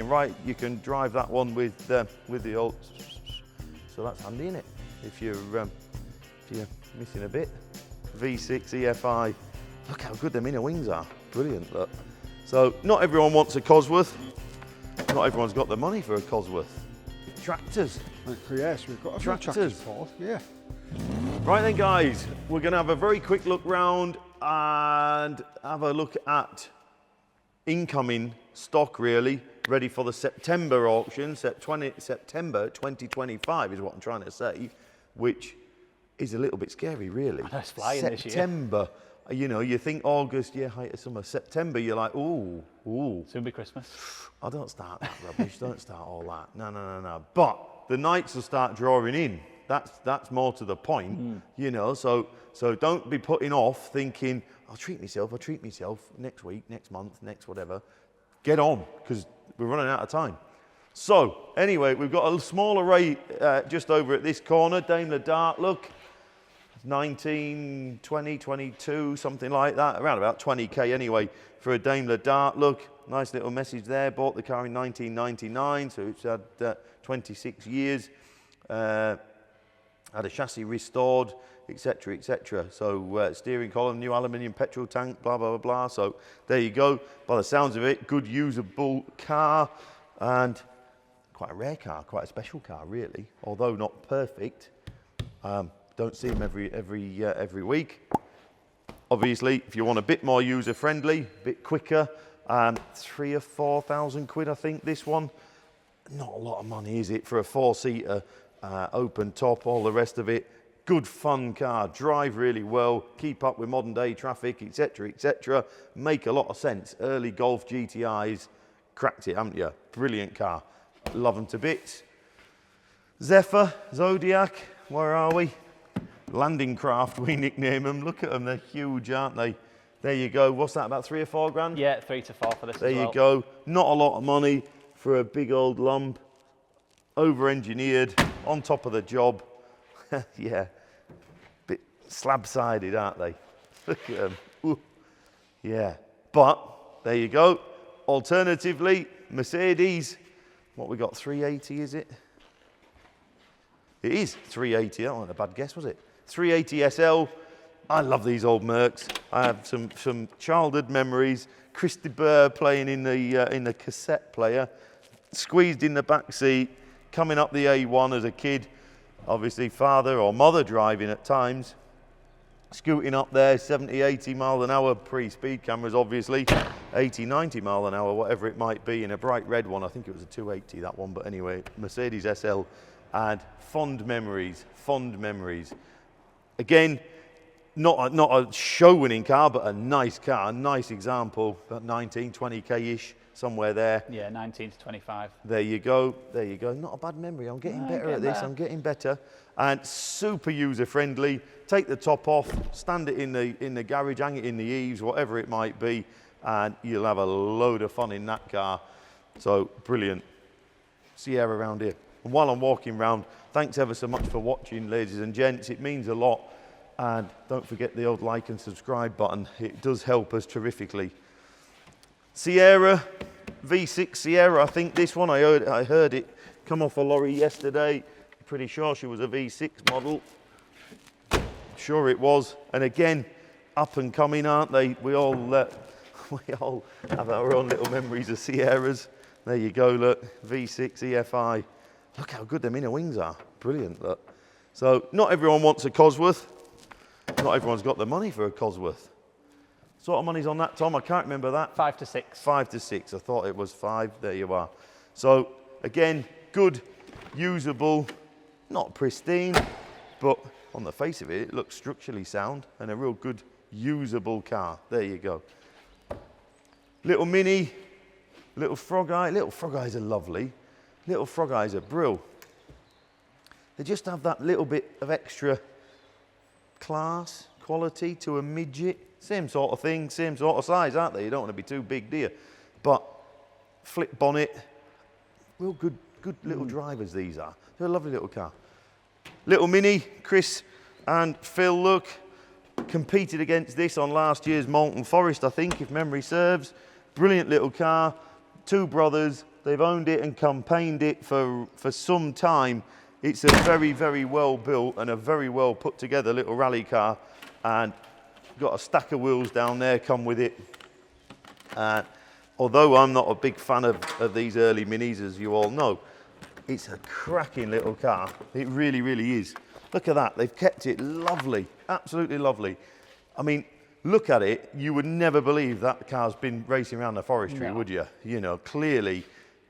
right, you can drive that one with the old. So that's handy, isn't it? If you're missing a bit. V6 EFI. Look how good them inner wings are. Brilliant, look. So not everyone wants a Cosworth. Not everyone's got the money for a Cosworth. Tractors. Yes, we've got a few tractors, Paul. Yeah. Right then, guys, we're going to have a very quick look round and have a look at incoming stock, really, ready for the September auction. September 2025 is what I'm trying to say, which is a little bit scary, really. I know, it's flying this year. September, you know, you think August, yeah, height of summer. September, you're like, ooh. Soon be Christmas. Oh, don't start that rubbish. Don't start all that. No. But the nights will start drawing in. That's more to the point, you know. So don't be putting off thinking, I'll treat myself next week, next month, next whatever. Get on, because we're running out of time. So anyway, we've got a small array just over at this corner. Daimler Dart, look. 19, 20, 22, something like that. Around about 20k anyway for a Daimler Dart, look. Nice little message there. Bought the car in 1999, so it's had 26 years. Had a chassis restored, etc., etc. So steering column, new aluminium petrol tank, blah, blah, blah, blah. So there you go. By the sounds of it, good usable car and quite a rare car, quite a special car, really. Although not perfect. Don't see them every week. Obviously, if you want a bit more user-friendly, a bit quicker, 3,000 or 4,000 quid, I think, this one. Not a lot of money, is it, for a four-seater, open top, all the rest of it. Good fun car, drive really well, keep up with modern day traffic, etc., etc. Make a lot of sense. Early Golf GTIs, cracked it, haven't you? Brilliant car, love them to bits. Zephyr, Zodiac, where are we? Landing craft, we nickname them. Look at them, they're huge, aren't they? There you go. What's that, about 3 or 4 grand? Yeah, 3 to 4 for this there as well. You go. Not a lot of money for a big old lump. Over-engineered, on top of the job. Yeah, bit slab-sided, aren't they? Look at them. Ooh. Yeah, but there you go. Alternatively, Mercedes. What we got, 380, is it? It is 380. That wasn't a bad guess, was it? 380 SL. I love these old Mercs. I have some childhood memories. Christy Burr playing in the cassette player, squeezed in the back seat, coming up the A1 as a kid. Obviously, father or mother driving at times. Scooting up there, 70, 80 mile an hour, pre-speed cameras, obviously. 80, 90 mile an hour, whatever it might be, in a bright red one. I think it was a 280, that one. But anyway, Mercedes SL. And fond memories. Again, not a show-winning car, but a nice car, a nice example. About 19, 20k-ish, somewhere there. Yeah, 19 to 25. There you go. Not a bad memory. I'm getting better at this. I'm getting better. And super user-friendly. Take the top off, stand it in the garage, hang it in the eaves, whatever it might be, and you'll have a load of fun in that car. So brilliant. Sierra around here. And while I'm walking around, thanks ever so much for watching, ladies and gents. It means a lot. And don't forget the old like and subscribe button. It does help us terrifically. Sierra, V6 Sierra, I think this one, I heard it come off a lorry yesterday. Pretty sure she was a V6 model. Sure it was. And again, up and coming, aren't they? We all have our own little memories of Sierras. There you go, look, V6 EFI. Look how good them inner wings are. Brilliant, look. So not everyone wants a Cosworth. Not everyone's got the money for a Cosworth. Sort of money's on that, Tom? I can't remember that. 5 to 6. 5 to 6. I thought it was 5. There you are. So again, good, usable, not pristine, but on the face of it, it looks structurally sound and a real good, usable car. There you go. Little Mini, little Frog Eye. Little Frog Eyes are lovely. Little Frog Eyes are brill. They just have that little bit of extra class, quality to a midget. Same sort of thing, same sort of size, aren't they? You don't want to be too big, do you? But flip bonnet, real good little drivers these are. They're a lovely little car. Little Mini, Chris and Phil, look, competed against this on last year's Moulton Forest, I think, if memory serves. Brilliant little car. 2 brothers, They've owned it and campaigned it for some time. It's a very, very well built and a very well put together little rally car, and got a stack of wheels down there come with it. Although I'm not a big fan of these early Minis, as you all know, it's a cracking little car. It really, really is. Look at that. They've kept it lovely, absolutely lovely. I mean, look at it. You would never believe that car's been racing around the forestry, would you? You know, clearly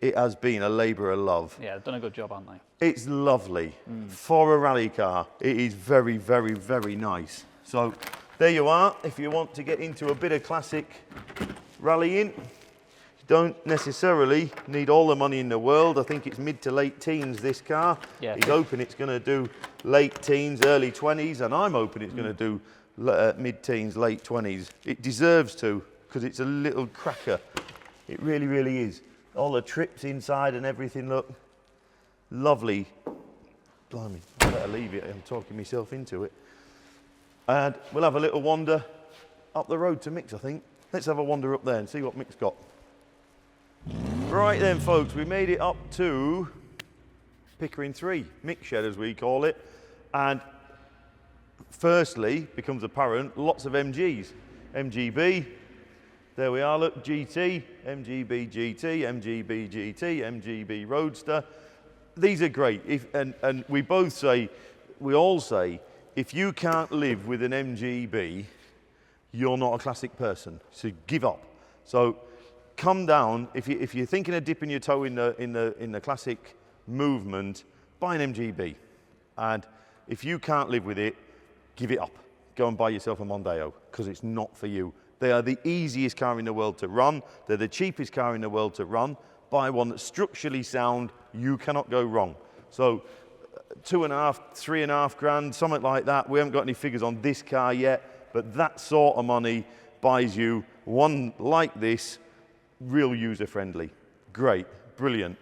it has been a labour of love. Yeah, they've done a good job, haven't they? It's lovely. For a rally car, it is very, very, very nice. So there you are. If you want to get into a bit of classic rallying, you don't necessarily need all the money in the world. I think it's mid to late teens, this car. Yeah. He's hoping it's going to do late teens, early 20s, and I'm hoping it's going to do mid-teens, late 20s. It deserves to, because it's a little cracker. It really, really is. All the trips inside and everything, look. Lovely. Blimey, I better leave it. I'm talking myself into it. And we'll have a little wander up the road to Mick's, I think. Let's have a wander up there and see what Mick's got. Right then, folks, we made it up to Pickering 3, Mick's shed as we call it. And firstly, becomes apparent, lots of MGs. MGB, there we are, look, GT, MGB GT, MGB GT, MGB Roadster. These are great. And we all say, if you can't live with an MGB, you're not a classic person. So give up. So come down. If you're thinking of dipping your toe in the classic movement, buy an MGB. And if you can't live with it, give it up. Go and buy yourself a Mondeo, because it's not for you. They are the easiest car in the world to run. They're the cheapest car in the world to run. Buy one that's structurally sound. You cannot go wrong. So 2.5, 3.5 grand, something like that. We haven't got any figures on this car yet, but that sort of money buys you one like this, real user-friendly. Great, brilliant.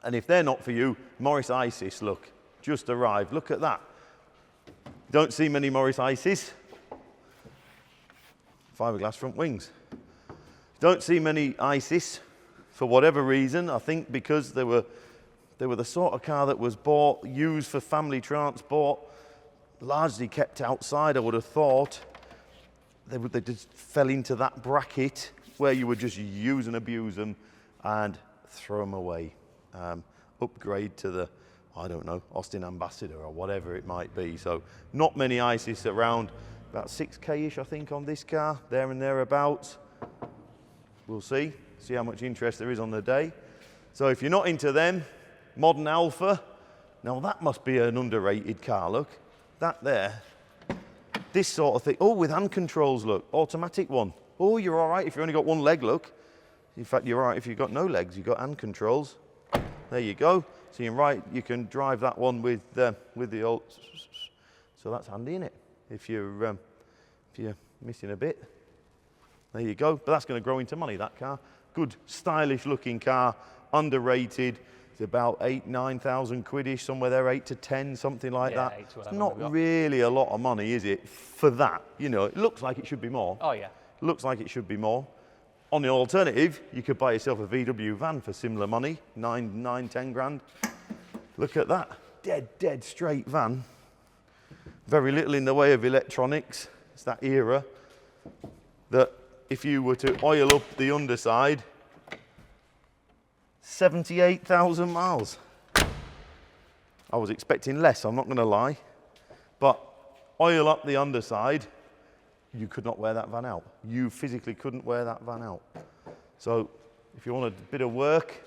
And if they're not for you, Morris Isis, look, just arrived. Look at that. Don't see many Morris Isis. Fiberglass front wings. Don't see many Isis for whatever reason. I think because they were the sort of car that was bought, used for family transport, largely kept outside, I would have thought. They just fell into that bracket where you would just use and abuse them and throw them away. Upgrade to the, I don't know, Austin Ambassador or whatever it might be. So not many Isis around. About 6K-ish, I think, on this car, there and thereabouts. We'll see how much interest there is on the day. So if you're not into them, modern Alfa, now that must be an underrated car, look. That there, this sort of thing. Oh, with hand controls, look, automatic one. Oh, you're all right if you've only got one leg, look. In fact, you're all right if you've got no legs, you've got hand controls. There you go. So you can drive that one with the old, so that's handy, isn't it? If you're missing a bit. There you go. But that's going to grow into money, that car. Good, stylish looking car, underrated. It's about 8,000-9,000 quid-ish, somewhere there, 8 to 10, something like that. It's not really a lot of money, is it, for that? You know, it looks like it should be more. Oh, yeah. Looks like it should be more. On the alternative, you could buy yourself a VW van for similar money, 10 grand. Look at that, dead straight van. Very little in the way of electronics. It's that era that if you were to oil up the underside, 78,000 miles. I was expecting less, I'm not going to lie. But oil up the underside, you could not wear that van out. You physically couldn't wear that van out. So if you want a bit of work,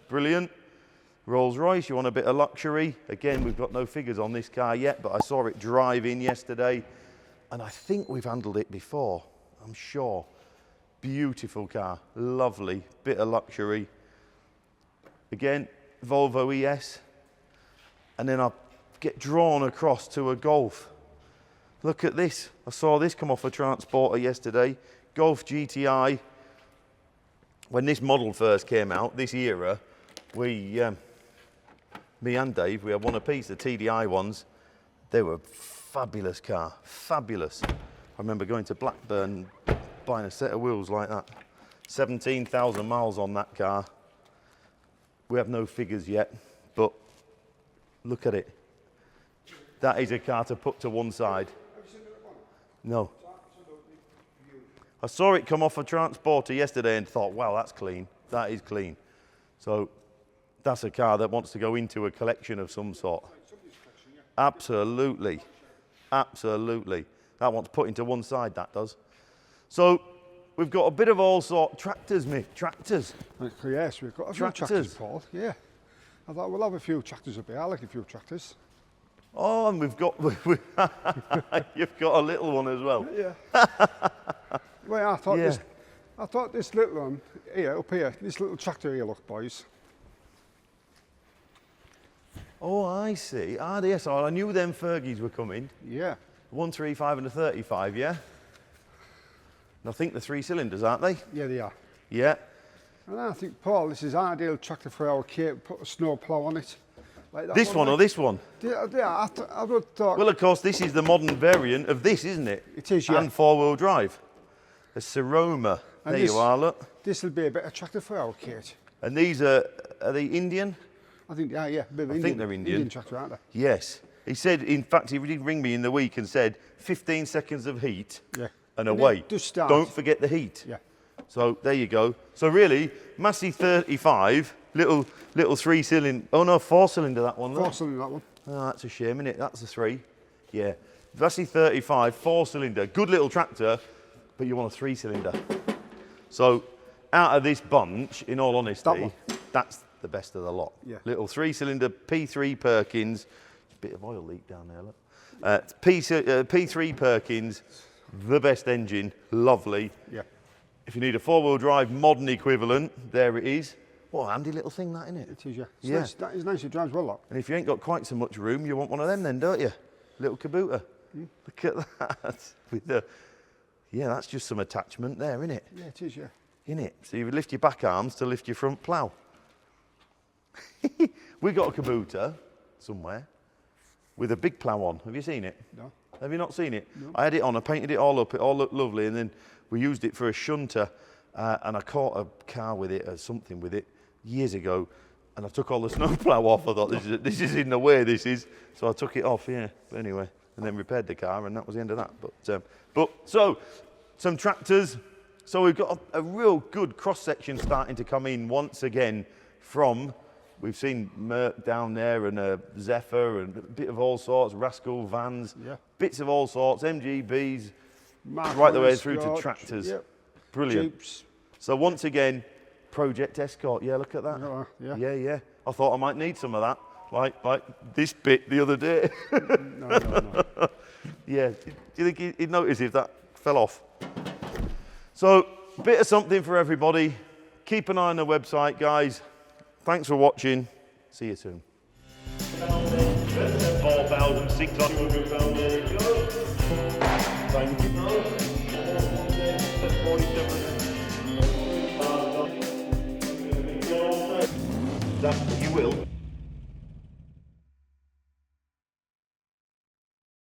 brilliant. Rolls Royce, you want a bit of luxury. Again, we've got no figures on this car yet, but I saw it drive in yesterday, and I think we've handled it before, I'm sure. Beautiful car, lovely, bit of luxury. Again, Volvo ES, and then I get drawn across to a Golf. Look at this, I saw this come off a transporter yesterday, Golf GTI. When this model first came out, this era, me and Dave, we had one apiece, the TDI ones. They were fabulous car, fabulous. I remember going to Blackburn, buying a set of wheels like that. 17,000 miles on that car. We have no figures yet, but look at it. That is a car to put to one side. No. I saw it come off a transporter yesterday and thought, wow, that's clean. That is clean. So that's a car that wants to go into a collection of some sort. Absolutely. Absolutely. That wants put into one side, that does. So we've got a bit of all sort. Tractors, Mick, tractors. Yes, we've got a few tractors, Paul. Yeah. I thought we'll have a few tractors up here. I like a few tractors. Oh, and we've got, you've got a little one as well. Yeah. Well, I thought this little one here, up here, this little tractor here, look, boys. Oh, I see. Ah, yes, I knew them Fergies were coming. Yeah. 135 and a 35, yeah? And I think the 3 cylinders, aren't they? Yeah, they are. Yeah. And I think, Paul, this is ideal tractor for our kit. Put a snow plough on it. Like that This one or this one? Yeah, I would thought. Well, of course, this is the modern variant of this, isn't it? It is, yeah. And 4-wheel drive. A Seroma. And There you are, look. This will be a better tractor for our kit. And these are they Indian? I think, yeah, a bit of I think they're Indian. Indian tractor, aren't they? Yes. He said, in fact, he did ring me in the week and said 15 seconds of heat Yeah. and away. Just start. Don't forget the heat. Yeah. So there you go. So really, Massey 35, little 3-cylinder. Oh no, 4-cylinder that one. Look. 4-cylinder that one. Oh, that's a shame, isn't it? That's a 3. Yeah. Massey 35, 4-cylinder. Good little tractor, but you want a 3-cylinder. So out of this bunch, in all honesty, that's the best of the lot. Yeah. Little 3-cylinder P3 Perkins. Bit of oil leak down there, look. P3 Perkins, the best engine, lovely. Yeah. If you need a 4-wheel drive modern equivalent, there it is. What a handy little thing that, isn't it? It is, yeah. Yeah. Nice, that is nice, it drives well, look. And if you ain't got quite so much room, you want one of them then, don't you? Little caboota. Look at that. With the, yeah, that's just some attachment there, isn't it? Yeah, it is, yeah. Innit? So you would lift your back arms to lift your front plough. We got a caboota somewhere with a big plough on. Have you seen it? No. Have you not seen it? No. I had it on, I painted it all up, it all looked lovely, and then we used it for a shunter, and I caught a car with it or something with it years ago, and I took all the snowplow off. I thought, this is in the way, this is. So I took it off, yeah. But anyway, and then repaired the car, and that was the end of that. So, some tractors. So we've got a real good cross-section starting to come in once again from, we've seen Merc down there and a Zephyr and a bit of all sorts, Rascal vans, Yeah. bits of all sorts, MGBs, Mark right the way Royce, through to Scotch, tractors. Yep. Brilliant. Jeeps. So once again, Project Escort. Yeah, look at that. Yeah. Yeah. I thought I might need some of that, like this bit the other day. No. Yeah. Do you think he'd notice if that fell off? So, bit of something for everybody. Keep an eye on the website, guys. Thanks for watching. See you soon. 4,600 pounds. There you go. Thank you. That you will.